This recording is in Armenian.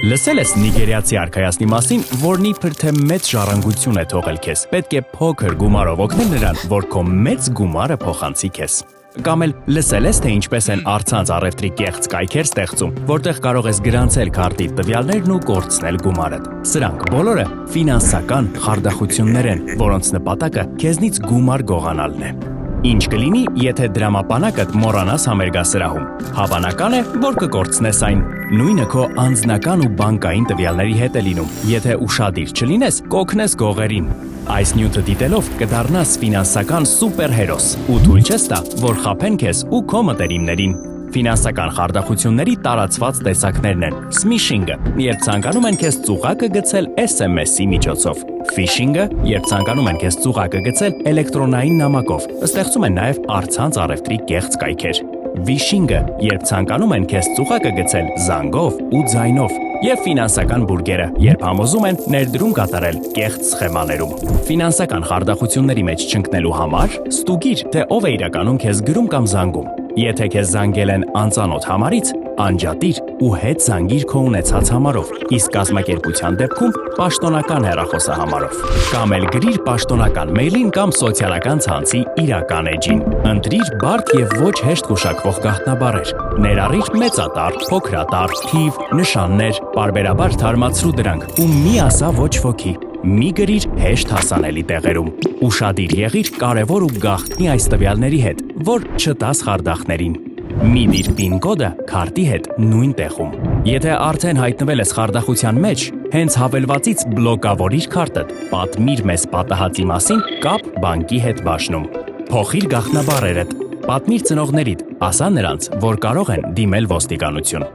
Լսել ես նիգերիացի արքայացնի մասին, որն իբր թե մեծ ժառանգություն է թողել քեզ։ Պետք է փոքր գումարով օգնել նրան, որ քո մեծ գումարը փոխանցի քեզ։ Կամ էլ լսել ես, թե ինչպես են առցանց առևտրի կեղծ կայքեր ստեղծում, որտեղ կարող ես գրանցել քարտի տվյալներն ու կորցնել գումարդ։ Սրանք բոլորը ֆինանսական խարդախություններ են, որոնց նպատակը քեզնից գումար գողանալն է։ Ինչ կլինի, եթե դրամապանակդ մոռանաս համերգասրահում։ Հավանական է, որ կկորցնես այն։ Նույնը քո անձնական ու բանկային տվյալների հետ է լինում։ Եթե ուշադիր չլինես, կօգնես գողերին։ Այս նյութը դիտելով կդառնաս ֆինանսական սուպերհերոս ու թույլ չես տա, որ խաբեն քեզ ու քո մտերիմներին։ Ֆինանսական խարդախությունների տարածված տեսակներն են սմիշինգը, երբ ցանկանում են քեզ ծուղակը գցել SMS-ի միջոցով, ֆիշինգը, երբ ցանկանում են քեզ ծուղակը գցել էլեկտրոնային նամակով, ստեղծում են նաև առցանց առևտրի կեղծ կայքեր, վիշինգը, երբ ցանկանում են քեզ ծուղակը գցել զանգով ու ձայնով, եւ ֆինանսական բուրգերը, երբ համոզում են ներդրում կատարել կեղծ սխեմաներում։ Ֆինանսական խարդախությունների մեջ չընկնելու համար ստուգիր, թե ով է իրականում քեզ գրում կամ զանգում։ Եթե քեզ զանգել են անծանոթ համարից, անջատիր ու հետ զանգիր քո ունեցած համարով, իսկ կազմակերպության դեպքում պաշտոնական հեռախոսահամարով։ Կամ էլ գրիր պաշտոնական մեյլին կամ սոցիալական ցանցի իրական էջին։ Ընտրիր բարդ եւ ոչ հեշտ գուշակվող գաղտնաբառեր։ Ներառիր մեծատառ, փոքրատառ, թիվ, նշաններ, պարբերաբար թարմացրու դրանք ու մի ասա ոչ ոքի։ Մի գրիր հեշտ հասանելի տեղերում։ Ուշադիր եղիր կարևոր ու գաղտնի այս տվյալների հետ, որ չտաս խարդախներին։ Մի դիր PIN կոդը քարտի հետ նույն տեղում։ Եթե արդեն հայտնվել ես խարդախության մեջ, հենց հավելվածից բլոկավորիր քարտդ, պատմիր մեզ պատահածի մասին կապ բանկի հետ բաժնում։ Փոխիր գաղտնաբառերդ, պատմիր ծնողներիդ, ասա նրանց, որ կարող են դիմել ոստիկանություն։